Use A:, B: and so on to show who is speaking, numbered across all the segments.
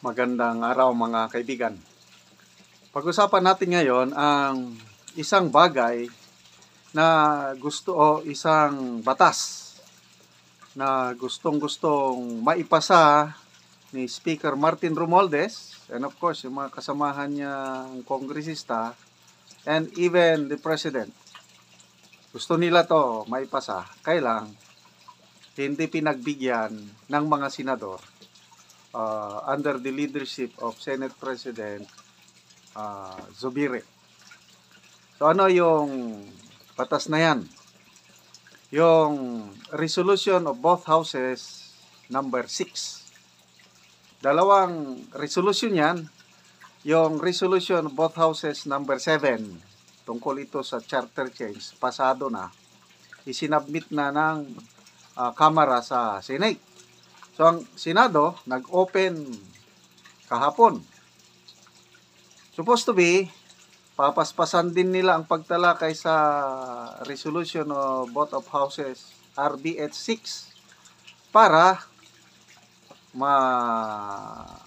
A: Magandang araw mga kaibigan. Pag-usapan natin ngayon ang isang bagay na gusto o isang batas na gustong-gustong maipasa ni Speaker Martin Romualdez and of course yung mga kasamahan niyang kongresista and even the President. Gusto nila to maipasa, kailang hindi pinagbigyan ng mga senador under the leadership of Senate President Zubiri. So ano yung batas na yan? Yung resolution of both houses number 6. Dalawang resolution yan. Yung resolution of both houses number 7 tungkol ito sa charter change, pasado na. Isinabmit na ng Kamara sa Senate. So, ang Senado, nag-open kahapon. Supposed to be, papaspasan din nila ang pagtalakay sa resolution of both of houses RBH 6 para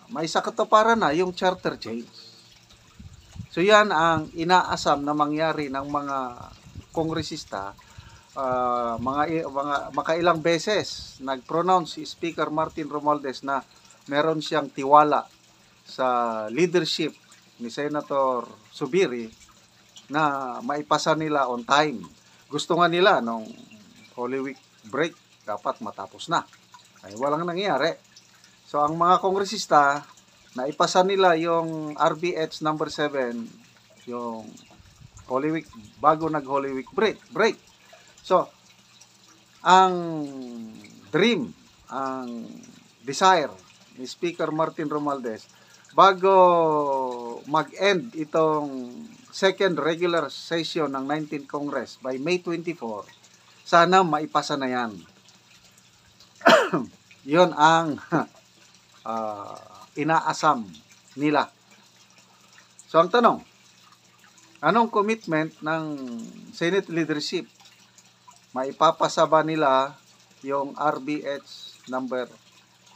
A: maisakatuparan na yung charter change. So, yan ang inaasam na mangyari ng mga kongresista. Makailang beses nag-pronounce si Speaker Martin Romualdez na meron siyang tiwala sa leadership ni Senator Zubiri na maipasa nila on time. Gusto nga nila nung Holy Week break dapat matapos na. Ay walang nangyari. So ang mga kongresista naipasa nila yung RBH number 7 yung Holy Week bago nag-Holy Week break. So, ang dream, ang desire ni Speaker Martin Romualdez, bago mag-end itong second regular session ng 19th Congress by May 24, sana maipasa na yan. Yun ang inaasam nila. So, ang tanong, anong commitment ng Senate leadership? Maipapasa ba nila yung RBH number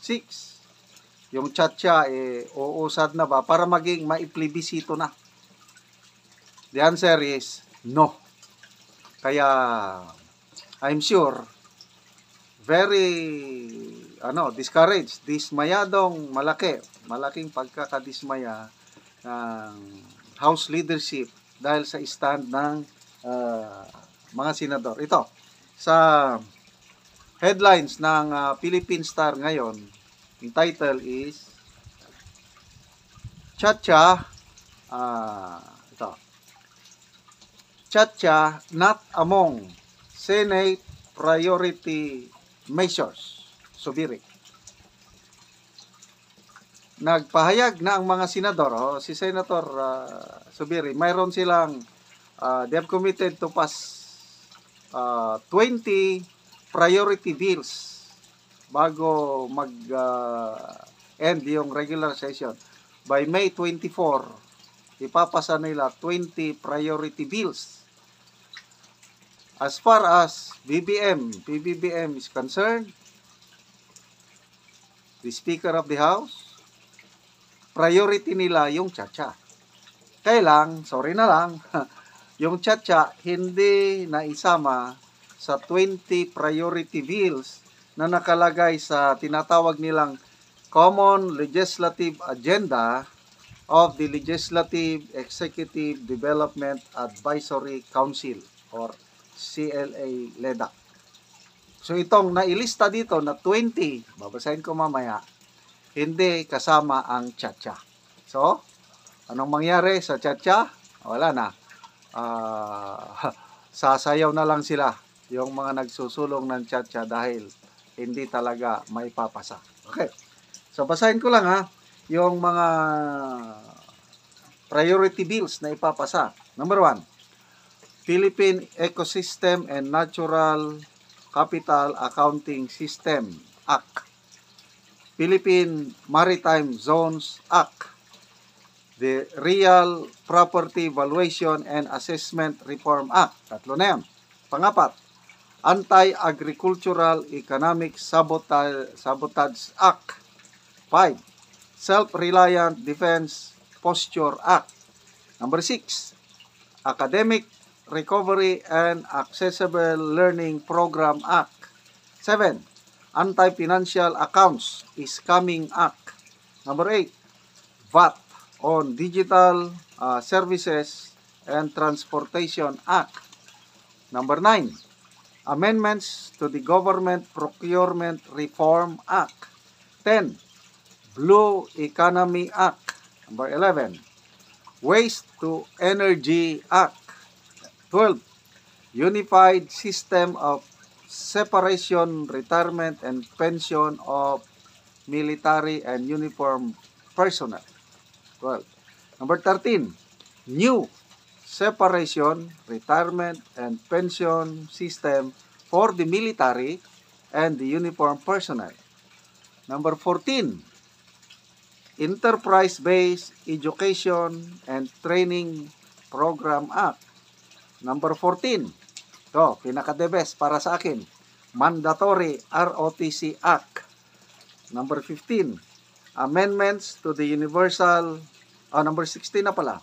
A: 6? Yung chatcha, uusad na ba para maging maiplebisito na? The answer is no. Kaya, I'm sure, very, discouraged, dismayadong malaking pagkakadismaya ng House leadership dahil sa stand ng mga senador. Ito, sa headlines ng Philippine Star ngayon, yung title is Chatcha Chatcha not among Senate priority measures. Zubiri. Nagpahayag na ang mga senador, si Senator Zubiri, mayroon silang they have committed to pass 20 priority bills bago mag-end yung regular session. By May 24, ipapasa nila 20 priority bills. As far as PBBM is concerned, the Speaker of the House, priority nila yung chatcha. Kailang, sorry na lang, yung chatcha hindi naisama sa 20 priority bills na nakalagay sa tinatawag nilang Common Legislative Agenda of the Legislative Executive Development Advisory Council or CLA-LEDA. So itong nailista dito na 20, babasahin ko mamaya, hindi kasama ang chatcha. So, anong mangyari sa chatcha? Wala na. Sasayaw na lang sila yung mga nagsusulong ng chatcha dahil hindi talaga maipapasa. Okay. So, basahin ko lang yung mga priority bills na ipapasa. Number 1, Philippine Ecosystem and Natural Capital Accounting System Act. Philippine Maritime Zones Act. The Real Property Valuation and Assessment Reform Act. Tatlo na yan. Pangapat, Anti-Agricultural Economic Sabotage Act. 5. Self-Reliant Defense Posture Act. Number 6, Academic Recovery and Accessible Learning Program Act. 7, Anti-Financial Accounts is Coming Act. Number 8, VAT on Digital Services and Transportation Act. Number 9, Amendments to the Government Procurement Reform Act. 10, Blue Economy Act. Number 11, Waste to Energy Act. 12, Unified System of Separation, Retirement, and Pension of Military and Uniformed Personnel. 12. Number 13, New Separation, Retirement, and Pension System for the Military and the Uniformed Personnel. Number 14, Enterprise-Based Education and Training Program Act. Number 14, ito, pinaka-the best para sa akin, Mandatory ROTC Act. Number 15, Amendments to the Universal, number 16 na pala,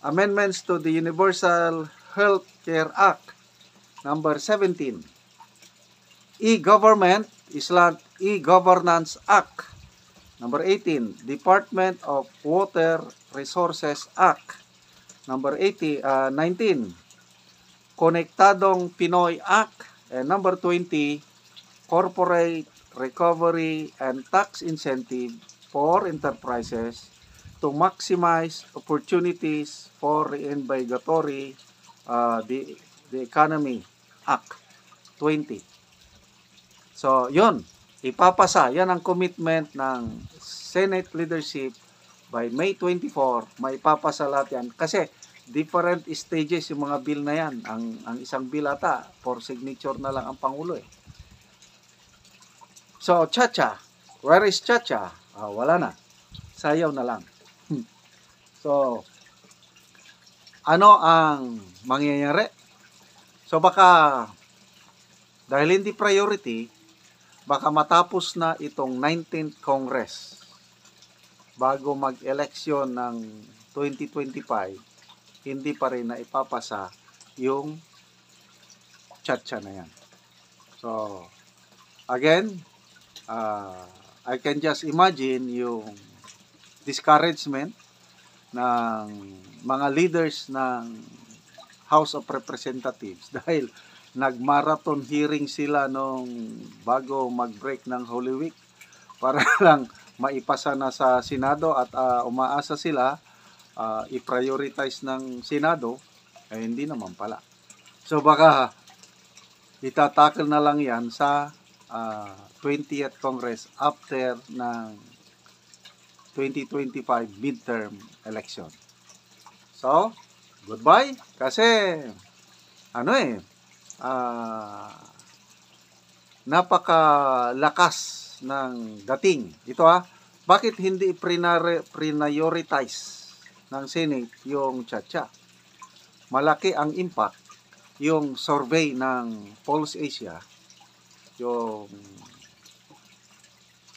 A: Amendments to the Universal Health Care Act. Number 17, E-Government E-Governance Act. Number 18, Department of Water Resources Act. Number 19, Konektadong Pinoy Act. And number 20, Corporate Recovery and Tax Incentive for Enterprises to maximize opportunities for reinvigatory the Economy Act 20. So, yun. Ipapasa. Yan ang commitment ng Senate leadership by May 24. Maipapasa lahat yan. Kasi, different stages yung mga bill na yan. Ang isang bill ata, for signature na lang ang Pangulo eh. So, Chacha. Where is Chacha? Wala na. Sayaw na lang. So, ano ang mangyayari? So, baka, dahil hindi priority, baka matapos na itong 19th Congress bago mag-eleksyon ng 2025, hindi pa rin na ipapasa yung Chacha na yan. So, again, I can just imagine yung discouragement ng mga leaders ng House of Representatives dahil nag-marathon hearing sila nung bago mag-break ng Holy Week para lang maipasa na sa Senado at umaasa sila i-prioritize ng Senado, hindi naman pala. So baka itatakil na lang yan sa 20th Congress after ng 2025 midterm election. So, goodbye. Kasi, napakalakas ng dating. Ito bakit hindi prioritize ng Senate yung Chacha? Malaki ang impact. Yung survey ng Pulse Asia, yung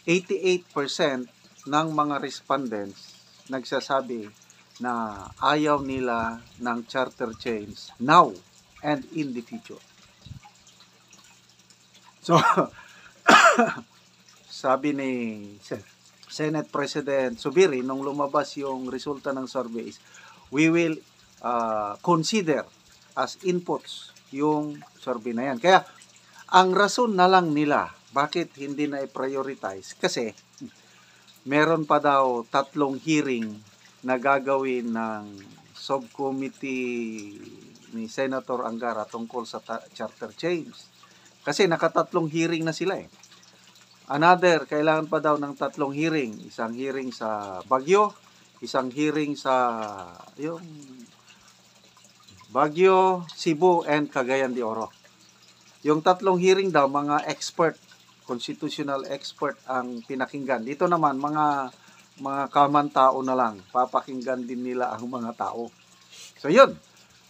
A: 88% ng mga respondents nagsasabi na ayaw nila ng charter change now and in the future. So, sabi ni Senate President Zubiri nung lumabas yung resulta ng surveys, we will consider as inputs yung survey na yan. Kaya, ang rason na lang nila bakit hindi na i-prioritize kasi meron pa daw 3 hearing na gagawin ng subcommittee ni Senator Angara tungkol sa charter change. Kasi naka-3 hearing na sila eh. Another, kailangan pa daw ng 3 hearing. Isang hearing sa Baguio, isang hearing sa yung Baguio, Cebu, and Cagayan de Oro. Yung 3 hearing daw, mga expert, constitutional expert ang pinakinggan. Dito naman, mga common tao na lang. Papakinggan din nila ang mga tao. So, yun.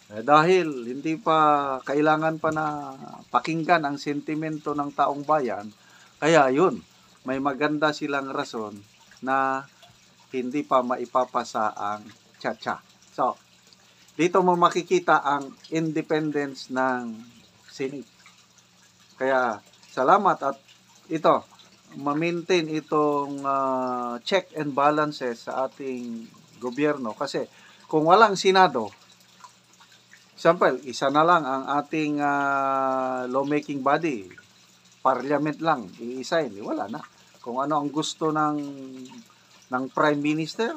A: Dahil hindi pa kailangan pa na pakinggan ang sentimento ng taong bayan, kaya yun, may maganda silang rason na hindi pa maipapasa ang Chacha. So, dito mo makikita ang independence ng Senate. Kaya, salamat at ito, ma-maintain itong check and balances sa ating gobyerno. Kasi, kung walang Senado, example, isa na lang ang ating lawmaking body, parliament lang, iisa hindi, wala na. Kung ano ang gusto ng Prime Minister,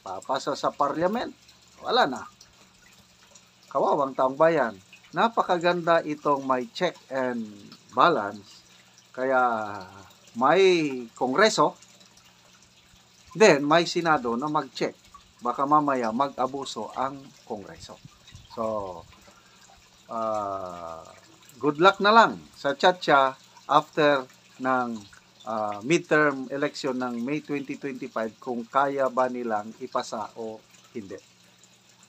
A: papasa sa parliament, wala na. Kawawang taong bayan. Napakaganda itong may check and balance. Kaya may kongreso, then may Senado na mag-check. Baka mamaya mag-abuso ang kongreso. So, good luck na lang sa Chacha after ng midterm election ng May 2025 kung kaya ba nilang ipasa o hindi.